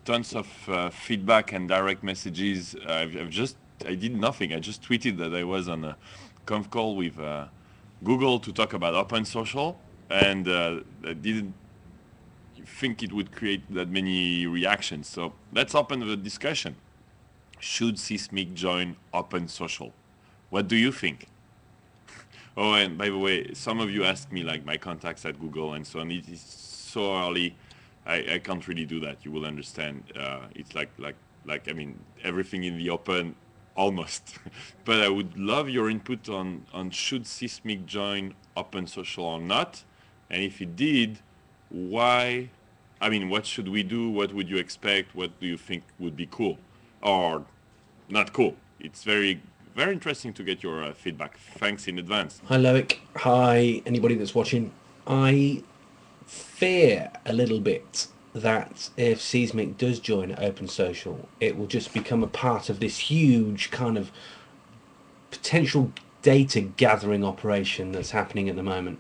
tons of feedback and direct messages. I did nothing. I just tweeted that I was on a conf call with Google to talk about open social, and I didn't think it would create that many reactions. So let's open the discussion. Should Seesmic join open social? What do you think? Oh, and by the way, some of you asked me like my contacts at Google and so on. It is so early, I can't really do that. You will understand. It's like I mean everything in the open, almost. But I would love your input on should Seesmic join open social or not, and if it did, why? I mean, what should we do? What would you expect? What do you think would be cool, or not cool? It's very interesting to get your feedback. Thanks in advance. Hi Loic, hi anybody that's watching. I fear a little bit that if Seesmic does join Open Social, it will just become a part of this huge kind of potential data gathering operation that's happening at the moment.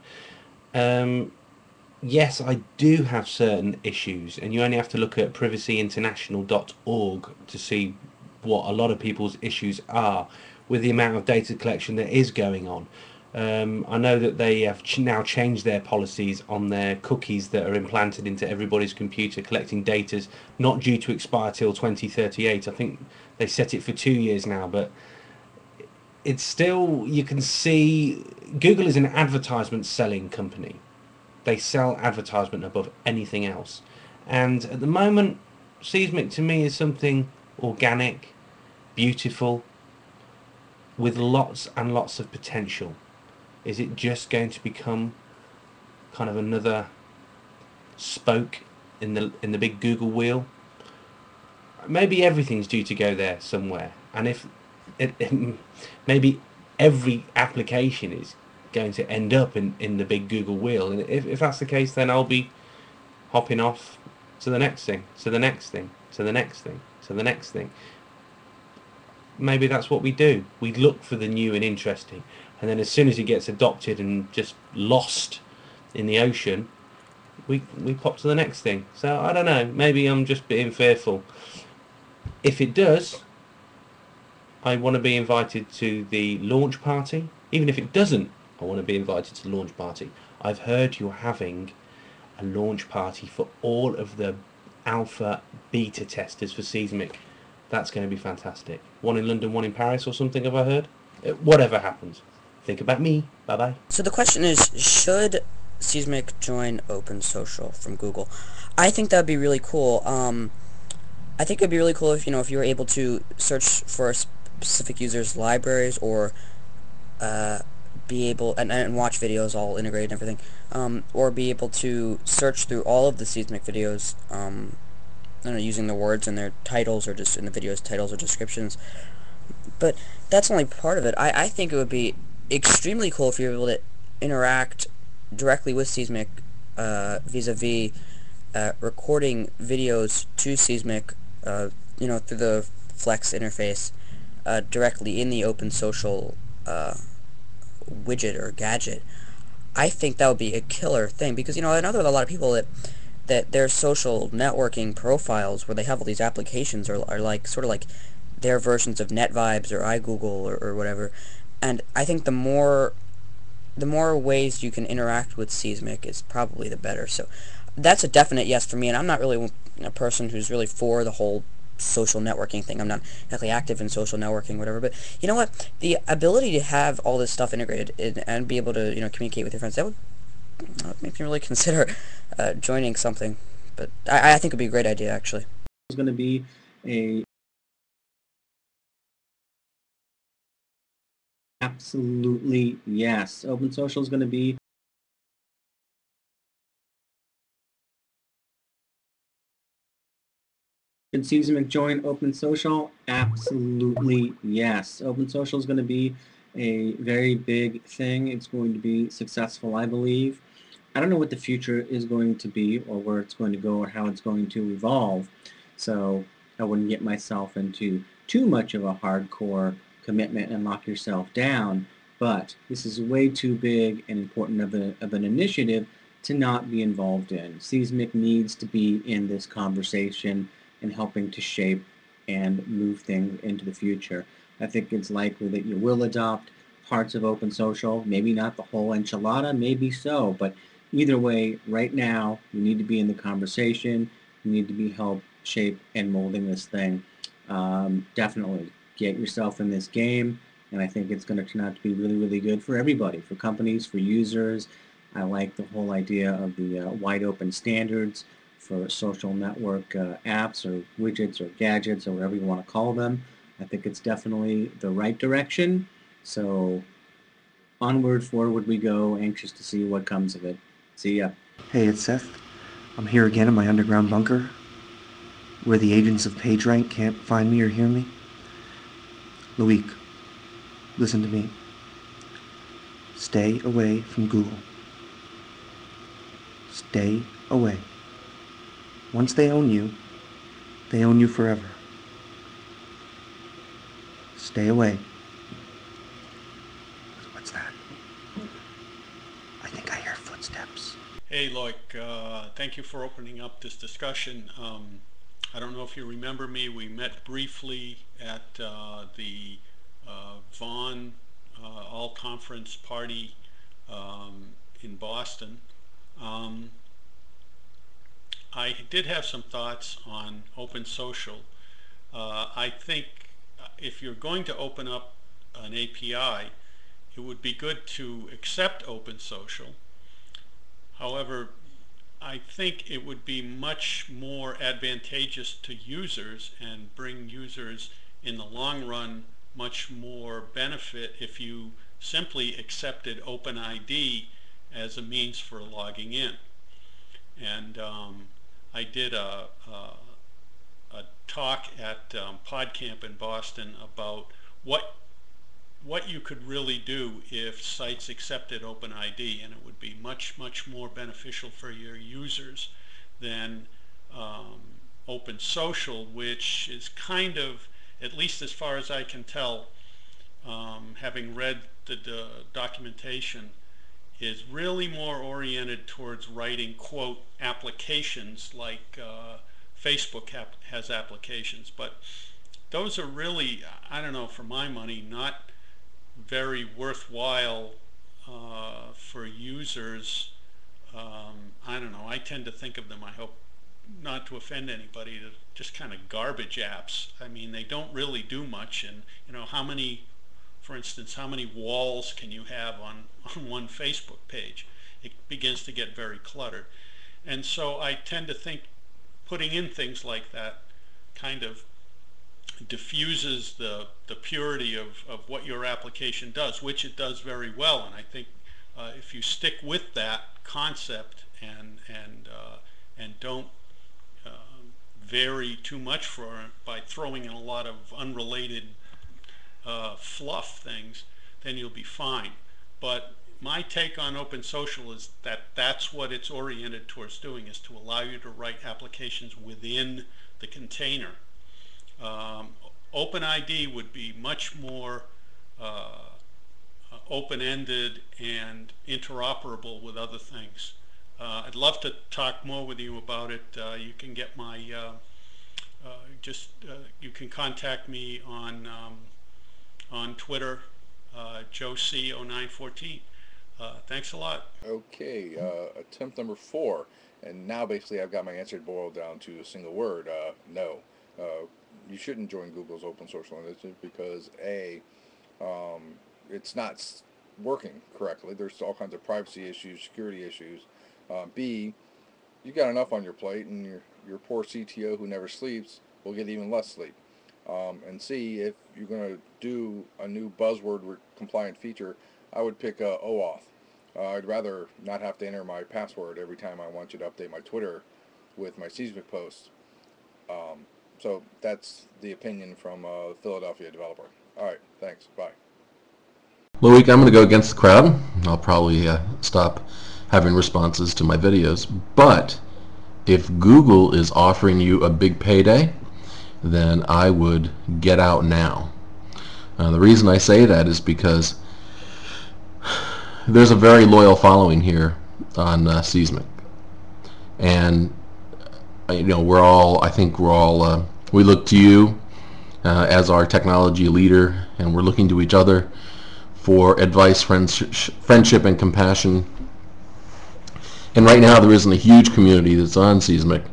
Yes, I do have certain issues, and you only have to look at privacyinternational.org to see what a lot of people's issues are with the amount of data collection that is going on. I know that they have now changed their policies on their cookies that are implanted into everybody's computer collecting data, not due to expire till 2038. I think they set it for 2 years now, but it's still, you can see Google is an advertisement selling company. They sell advertisement above anything else. And at the moment, Seesmic to me is something organic, beautiful, with lots and lots of potential. Is it just going to become kind of another spoke in the big Google wheel? Maybe everything's due to go there somewhere, and if maybe every application is going to end up in the big Google wheel, and if that's the case, then I'll be hopping off to the next thing, to the next thing, to the next thing, to the next thing. Maybe that's what we do. We look for the new and interesting, and then as soon as it gets adopted and just lost in the ocean, we pop to the next thing. So I don't know, maybe I'm just being fearful. If it does, I want to be invited to the launch party. Even if it doesn't, I want to be invited to the launch party. I've heard you're having a launch party for all of the alpha beta testers for Seesmic. That's going to be fantastic. One in London, one in Paris or something, have I heard? Whatever happens, think about me. Bye-bye. So the question is, should Seesmic join Open Social from Google? I think that would be really cool. I think it would be really cool if, if you were able to search for a specific user's libraries, or be able and watch videos all integrated and everything, or be able to search through all of the Seesmic videos, I don't know, using the words in their titles, or just in the videos titles or descriptions. But that's only part of it. I think it would be extremely cool if you were able to interact directly with Seesmic, vis-a-vis recording videos to Seesmic, through the Flex interface, directly in the Open Social widget or gadget. I think that would be a killer thing, because I know there are a lot of people that their social networking profiles, where they have all these applications, are like sort of like their versions of NetVibes or iGoogle or whatever. And I think the more ways you can interact with Seesmic is probably the better. So that's a definite yes for me, and I'm not really a person who's really for the whole social networking thing. I'm not exactly active in social networking, whatever, but you know what? The ability to have all this stuff integrated and be able to, communicate with your friends, that would make me really consider joining something. But I think it would be a great idea, actually. It's going to be a absolutely yes. Open Social is going to be Should Seesmic join Open Social? Absolutely yes. Open Social is going to be a very big thing. It's going to be successful, I believe. I don't know what the future is going to be, or where it's going to go, or how it's going to evolve. So I wouldn't get myself into too much of a hardcore commitment and lock yourself down. But this is way too big and important of an initiative to not be involved in. Seesmic needs to be in this conversation, in helping to shape and move things into the future. I think it's likely that you will adopt parts of Open Social, maybe not the whole enchilada, maybe so, but either way, right now, you need to be in the conversation, you need to be help shape and molding this thing. Definitely get yourself in this game, and I think it's going to turn out to be really, really good for everybody, for companies, for users. I like the whole idea of the wide open standards for social network apps or widgets or gadgets or whatever you want to call them. I think it's definitely the right direction. So onward, forward we go, anxious to see what comes of it. See ya. Hey, it's Seth. I'm here again in my underground bunker, where the agents of PageRank can't find me or hear me. Loic, listen to me. Stay away from Google. Stay away. Once they own you forever. Stay away. What's that? I think I hear footsteps. Hey, Loic, thank you for opening up this discussion. I don't know if you remember me. We met briefly at the Vaughn all-conference party in Boston. I did have some thoughts on Open Social. I think if you're going to open up an API, it would be good to accept Open Social. However, I think it would be much more advantageous to users and bring users in the long run much more benefit if you simply accepted OpenID as a means for logging in. And I did a talk at PodCamp in Boston about what you could really do if sites accepted OpenID, and it would be much, much more beneficial for your users than Open Social, which is kind of, at least as far as I can tell, having read the documentation, is really more oriented towards writing, quote, applications like Facebook has applications. But those are really, I don't know, for my money, not very worthwhile for users. I don't know, I tend to think of them, I hope not to offend anybody, as just kind of garbage apps. I mean, they don't really do much, and you know, how many, for instance, how many walls can you have on one Facebook page? It begins to get very cluttered. And so I tend to think putting in things like that kind of diffuses the purity of what your application does, which it does very well. And I think if you stick with that concept and don't vary too much for it by throwing in a lot of unrelated fluff things, then you'll be fine. But my take on Open Social is that that's what it's oriented towards doing, is to allow you to write applications within the container. OpenID would be much more open-ended and interoperable with other things. I'd love to talk more with you about it. You can get my, you can contact me on Twitter, JoeC0914. Thanks a lot. Okay, attempt number 4, and now basically I've got my answer boiled down to a single word, no. You shouldn't join Google's Open Social Initiative because A, it's not working correctly. There's all kinds of privacy issues, security issues. B, you got enough on your plate, and your poor CTO who never sleeps will get even less sleep. And C, if you're going to do a new buzzword compliant feature, I would pick OAuth. I'd rather not have to enter my password every time I want you to update my Twitter with my Seesmic posts. So that's the opinion from a Philadelphia developer. All right, thanks. Bye. Loic, I'm going to go against the crowd. I'll probably stop having responses to my videos. But if Google is offering you a big payday, then I would get out now. The reason I say that is because there's a very loyal following here on Seesmic. And I think we're all, we look to you as our technology leader, and we're looking to each other for advice, friendship, and compassion. And right now there isn't a huge community that's on Seesmic.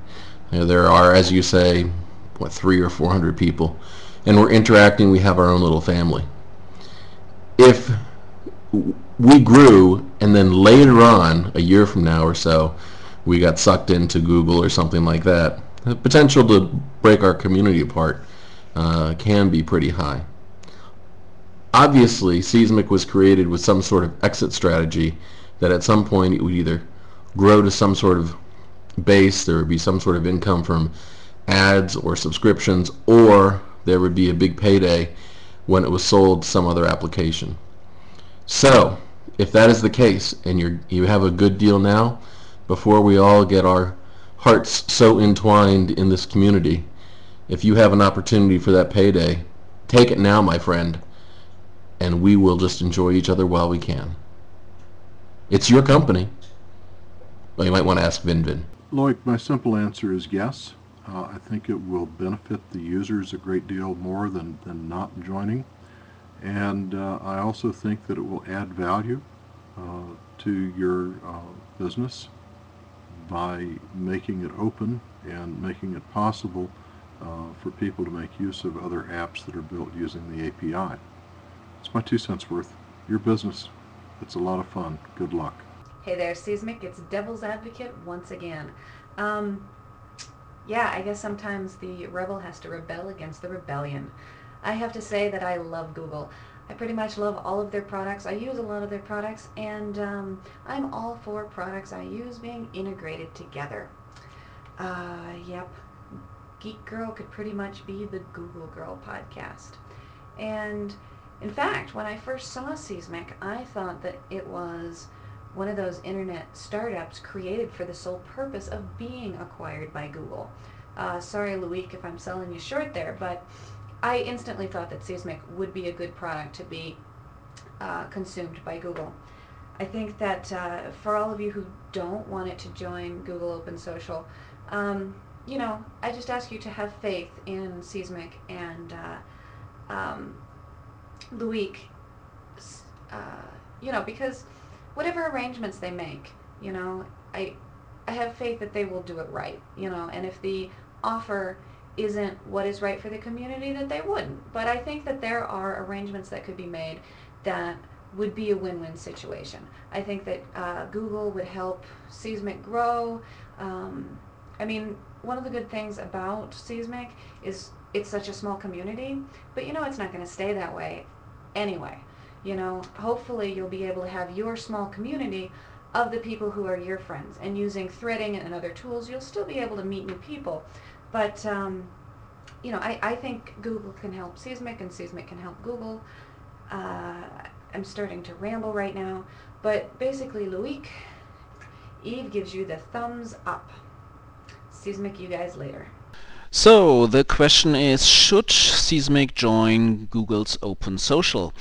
There are, as you say, 300 or 400 people, and we're interacting. We have our own little family. If we grew and then later on, a year from now or so, we got sucked into Google or something like that, the potential to break our community apart can be pretty high. Obviously, Seesmic was created with some sort of exit strategy that at some point it would either grow to some sort of base, there would be some sort of income from ads or subscriptions, or there would be a big payday when it was sold to some other application. So, if that is the case, and you have a good deal now, before we all get our hearts so entwined in this community, if you have an opportunity for that payday, take it now, my friend, and we will just enjoy each other while we can. It's your company. Well, you might want to ask Vin. Loic, my simple answer is yes. I think it will benefit the users a great deal more than not joining. And I also think that it will add value to your business by making it open and making it possible for people to make use of other apps that are built using the API. It's my 2 cents worth. Your business. It's a lot of fun. Good luck. Hey there, Seesmic. It's Devil's Advocate once again. Yeah, I guess sometimes the rebel has to rebel against the rebellion. I have to say that I love Google. I pretty much love all of their products. I use a lot of their products, and I'm all for products I use being integrated together. Yep, Geek Girl could pretty much be the Google Girl podcast. And in fact, when I first saw Seesmic, I thought that it was one of those internet startups created for the sole purpose of being acquired by Google. Sorry, Loic, if I'm selling you short there, but I instantly thought that Seesmic would be a good product to be consumed by Google. I think that for all of you who don't want it to join Google Open Social, you know, I just ask you to have faith in Seesmic and Loic, you know, because whatever arrangements they make, you know, I have faith that they will do it right, you know, and if the offer isn't what is right for the community, that they wouldn't. But I think that there are arrangements that could be made that would be a win-win situation. I think that Google would help Seesmic grow. I mean, one of the good things about Seesmic is it's such a small community, but you know it's not going to stay that way anyway. You know, hopefully you'll be able to have your small community of the people who are your friends, and using threading and other tools you'll still be able to meet new people. But you know, I think Google can help Seesmic and Seesmic can help Google. I'm starting to ramble right now, but basically, Loic, Eve gives you the thumbs up. Seesmic you guys later. So the question is, should Seesmic join Google's Open Social?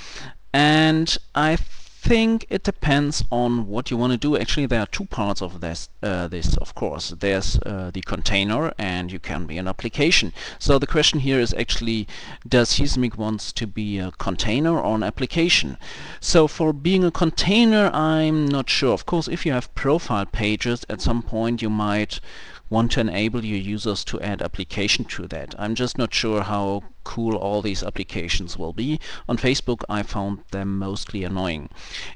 And I think it depends on what you want to do. Actually, there are two parts of this, of course. There's the container, and you can be an application. So the question here is actually, does Seesmic wants to be a container or an application? So for being a container, I'm not sure. Of course, if you have profile pages, at some point you might want to enable your users to add application to that. I'm just not sure how cool all these applications will be. On Facebook I found them mostly annoying.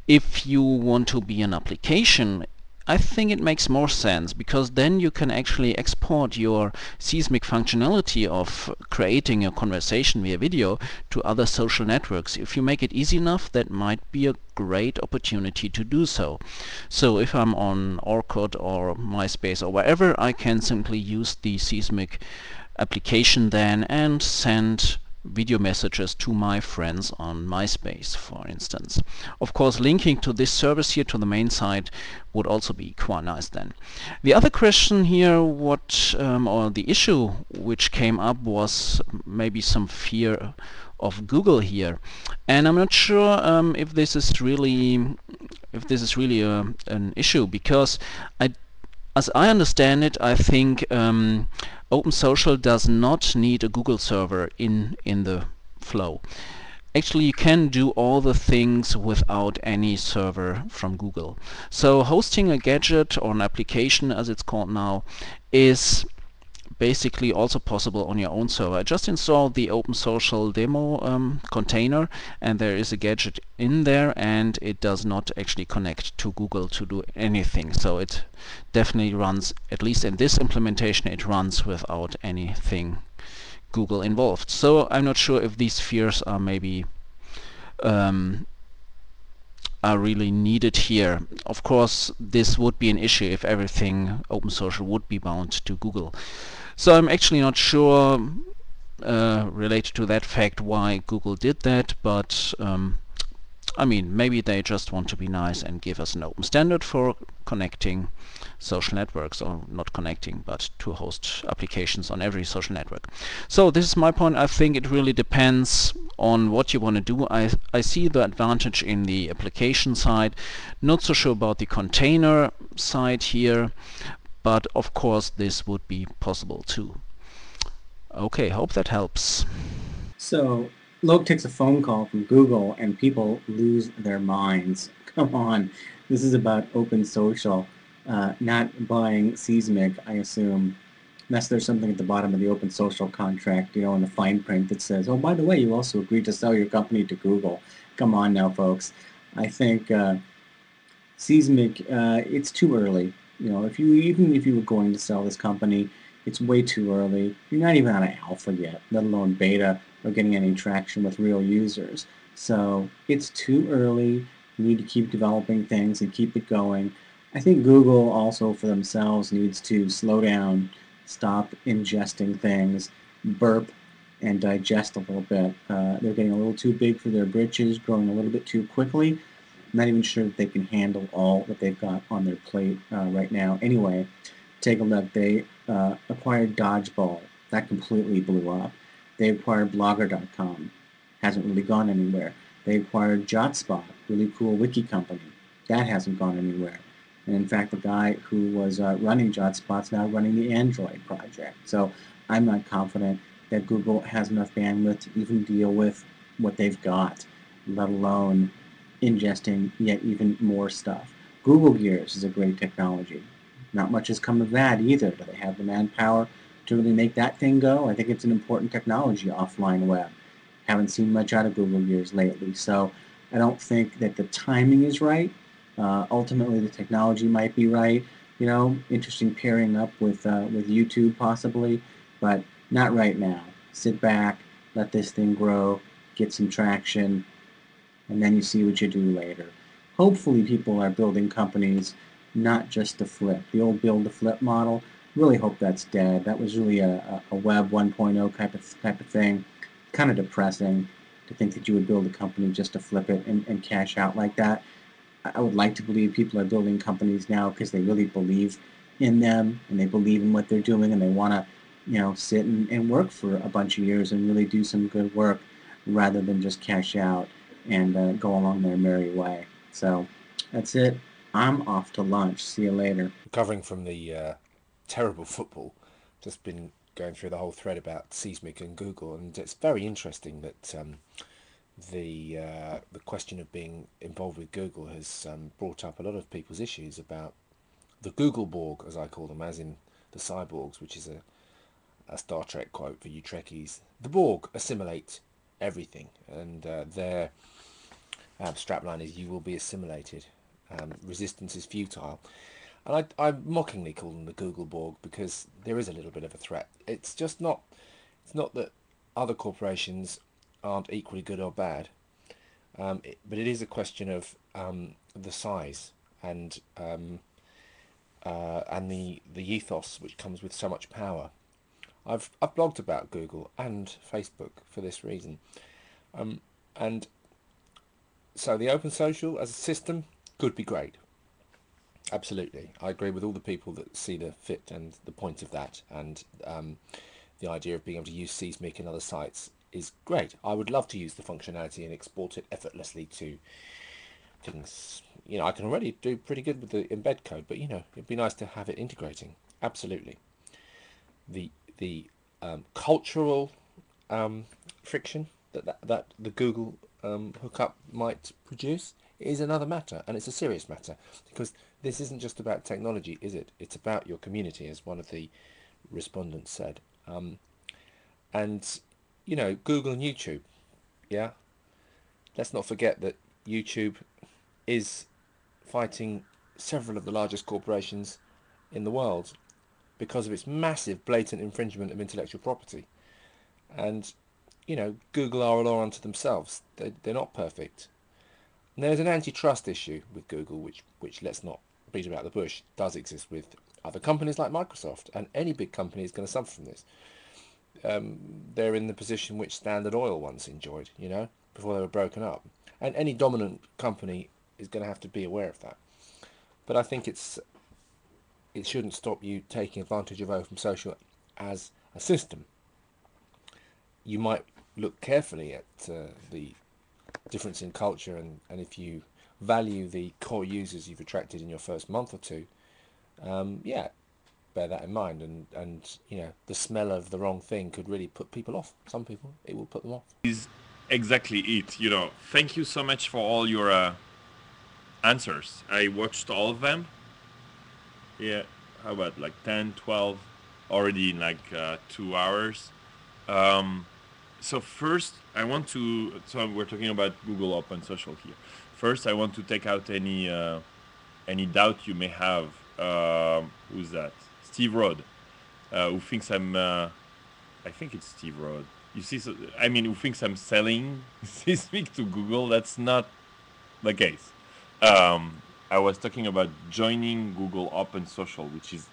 If you want to be an application, I think it makes more sense, because then you can actually export your Seesmic functionality of creating a conversation via video to other social networks. If you make it easy enough, that might be a great opportunity to do so. So if I'm on Orkut or MySpace or wherever, I can simply use the Seesmic application then and send video messages to my friends on MySpace, for instance. Of course, linking to this service here to the main site would also be quite nice then. The other question here, or the issue which came up, was maybe some fear of Google here, and I'm not sure if this is really an issue, because as I understand it, I think OpenSocial does not need a Google server in the flow. Actually, you can do all the things without any server from Google. So hosting a gadget or an application, as it's called now, is basically also possible on your own server. I just installed the OpenSocial demo container, and there is a gadget in there, and it does not actually connect to Google to do anything. So it definitely runs, at least in this implementation, it runs without anything Google involved. So I'm not sure if these fears are maybe are really needed here. Of course, this would be an issue if everything OpenSocial would be bound to Google. So I'm actually not sure related to that fact why Google did that, but I mean, maybe they just want to be nice and give us an open standard for connecting social networks, or not connecting, but to host applications on every social network. So this is my point. I think it really depends on what you want to do. I see the advantage in the application side, not so sure about the container side here, but of course this would be possible too. Okay, hope that helps. So Loke takes a phone call from Google and people lose their minds. Come on, this is about OpenSocial, not buying Seesmic, I assume. Unless there's something at the bottom of the OpenSocial contract, in the fine print that says, oh, by the way, you also agreed to sell your company to Google. Come on now, folks. I think Seesmic, it's too early. Even if you were going to sell this company, it's way too early. You're not even on an alpha yet, let alone beta, or getting any traction with real users. So it's too early. You need to keep developing things and keep it going. I think Google also for themselves needs to slow down, stop ingesting things, burp, and digest a little bit. They're getting a little too big for their britches, growing a little bit too quickly. I'm not even sure that they can handle all that they've got on their plate right now. Anyway, take a look. They acquired Dodgeball. That completely blew up. They acquired Blogger.com. Hasn't really gone anywhere. They acquired JotSpot, really cool wiki company. That hasn't gone anywhere. And in fact, the guy who was running JotSpot's now running the Android project. So I'm not confident that Google has enough bandwidth to even deal with what they've got, let alone ingesting yet even more stuff. Google Gears is a great technology. Not much has come of that either. Do they have the manpower to really make that thing go? I think it's an important technology, offline web. Haven't seen much out of Google Gears lately, so I don't think that the timing is right. Ultimately, the technology might be right. Interesting pairing up with YouTube possibly, but not right now. Sit back, let this thing grow, get some traction, and then you see what you do later. Hopefully, people are building companies not just to flip. The old build to flip model, really hope that's dead. That was really a web 1.0 type of thing. Kind of depressing to think that you would build a company just to flip it and cash out like that. I would like to believe people are building companies now because they really believe in them and they believe in what they're doing and they want to, sit and work for a bunch of years and really do some good work rather than just cash out and go along their merry way. So that's it. I'm off to lunch. See you later. Recovering from the terrible football, just been going through the whole thread about Seesmic and Google, and it's very interesting that the question of being involved with Google has brought up a lot of people's issues about the Google Borg, as I call them, as in the cyborgs, which is a Star Trek quote for you Trekkies. The Borg assimilate everything, and their strapline is "You will be assimilated. Resistance is futile." And I mockingly call them the Google Borg because there is a little bit of a threat. It's just not. It's not that other corporations aren't equally good or bad, but it is a question of the size and the ethos which comes with so much power. I've blogged about Google and Facebook for this reason, and so the OpenSocial as a system could be great. Absolutely, I agree with all the people that see the fit and the point of that, and the idea of being able to use Seesmic and other sites is great. I would love to use the functionality and export it effortlessly to things. You know, I can already do pretty good with the embed code, but you know, it'd be nice to have it integrating. Absolutely. The cultural friction that the Google hookup might produce is another matter, and it's a serious matter, because this isn't just about technology, is it? It's about your community, as one of the respondents said. And you know, Google and YouTube, yeah. Let's not forget that YouTube is fighting several of the largest corporations in the world because of its massive blatant infringement of intellectual property. And you know, Google are a law unto themselves. They're not perfect. And there's an antitrust issue with Google, which let's not beat about the bush, does exist with other companies like Microsoft, and any big company is going to suffer from this. They're in the position which Standard Oil once enjoyed, you know, before they were broken up. And any dominant company is going to have to be aware of that. But I think it shouldn't stop you taking advantage of open social as a system. You might look carefully at the difference in culture, and if you value the core users you've attracted in your first month or two, yeah, bear that in mind. And you know, the smell of the wrong thing could really put people off. Some people, it will put them off. Is exactly it. You know, thank you so much for all your answers. I watched all of them. Yeah, how about like 10, 12 already in like 2 hours. So first I want to, so we're talking about Google Open Social here. First I want to take out any doubt you may have. Who's that? Steverhode, who thinks I think it's Steverhode. You see, so, I mean, who thinks I'm selling Seesmic to Google. That's not the case. I was talking about joining Google Open Social, which is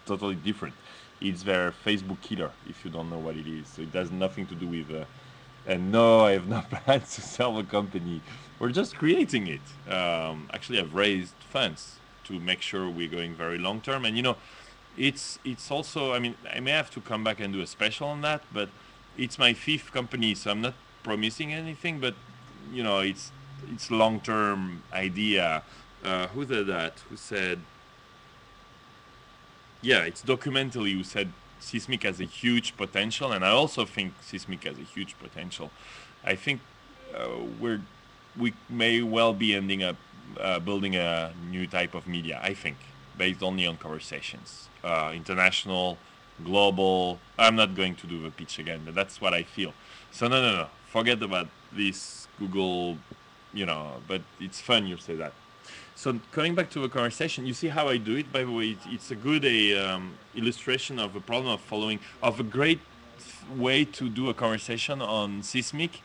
totally different. It's their Facebook killer, if you don't know what it is. So it has nothing to do with... and no, I have no plans to sell the company. We're just creating it. Actually, I've raised funds to make sure we're going very long term. And, you know, it's also... I mean, I may have to come back and do a special on that, but it's my 5th company, so I'm not promising anything, but, you know, it's long-term idea. Who did that? Who said... Yeah, it's documentally who said Seesmic has a huge potential, and I also think Seesmic has a huge potential. I think we may well be ending up building a new type of media, I think, based only on conversations. International, global. I'm not going to do the pitch again, but that's what I feel. So no. Forget about this Google, you know, but it's fun you say that. So coming back to the conversation, you see how I do it? By the way, it's a good illustration of the problem of a great way to do a conversation on Seesmic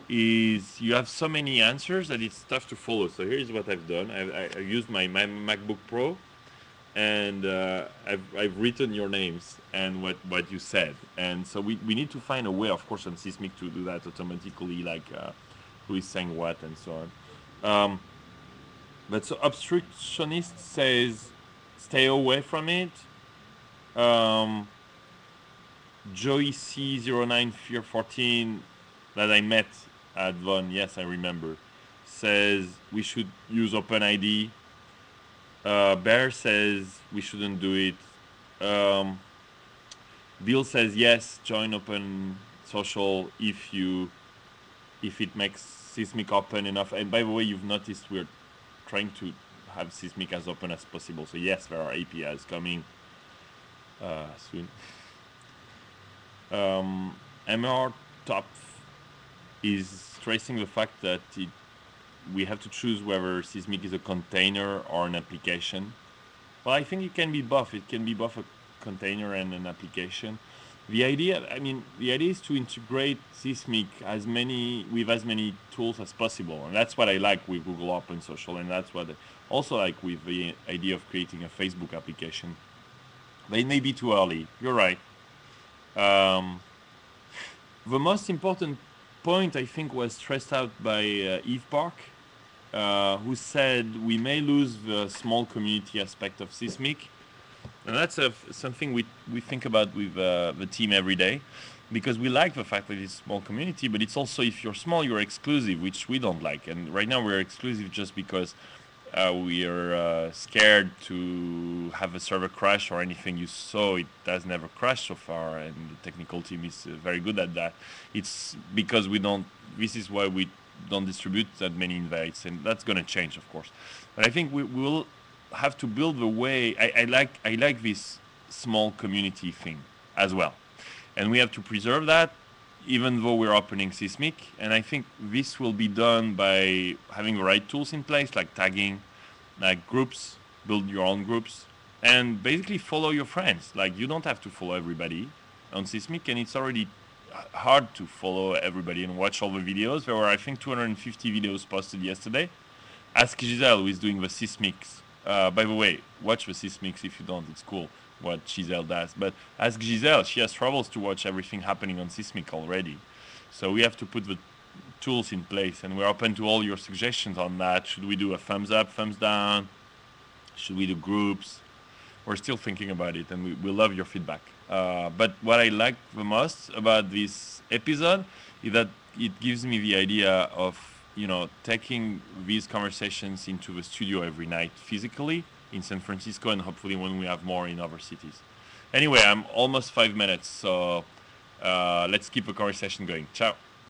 is you have so many answers that it's tough to follow. So here's what I've done. I used my MacBook Pro, and I've written your names and what you said. And so we need to find a way, of course, on Seesmic to do that automatically, like who is saying what and so on. But so obstructionist says stay away from it. Joey C0914 that I met at Von, yes I remember, says we should use OpenID. Bear says we shouldn't do it. Bill says yes, join Open Social if it makes Seesmic open enough. And by the way, you've noticed we're trying to have Seesmic as open as possible. So yes, there are APIs coming soon. mrtopf is stressing the fact that we have to choose whether Seesmic is a container or an application. Well, I think it can be both. It can be both a container and an application. The idea is to integrate Seesmic with as many tools as possible, and that's what I like with Google Open Social, and that's what I also like with the idea of creating a Facebook application. But it may be too early. You're right. The most important point, I think, was stressed out by evepark, who said we may lose the small community aspect of Seesmic. And that's something we think about with the team every day. because we like the fact that it's a small community, but it's also, if you're small, you're exclusive, which we don't like. And right now we're exclusive just because we are scared to have a server crash or anything. You saw it has never crashed so far, and the technical team is very good at that. It's because we don't, this is why we don't distribute that many invites, and that's going to change, of course. But I think we will have to build the way. I like this small community thing as well, and we have to preserve that, even though we're opening Seesmic. And I think this will be done by having the right tools in place, like tagging, like groups, build your own groups, and basically follow your friends. Like, you don't have to follow everybody on Seesmic, and it's already hard to follow everybody and watch all the videos. There were, I think, 250 videos posted yesterday. Ask Giselle, who is doing the Seesmics. By the way, watch the Seesmics if you don't. It's cool what Giselle does. But ask Giselle. She has troubles to watch everything happening on Seesmic already. So we have to put the tools in place, and we're open to all your suggestions on that. Should we do a thumbs up, thumbs down? Should we do groups? We're still thinking about it, and we love your feedback. But what I like the most about this episode is that it gives me the idea of, you know, taking these conversations into the studio every night physically in San Francisco, and hopefully when we have more in other cities. Anyway, I'm almost 5 minutes, so let's keep the conversation going. Ciao.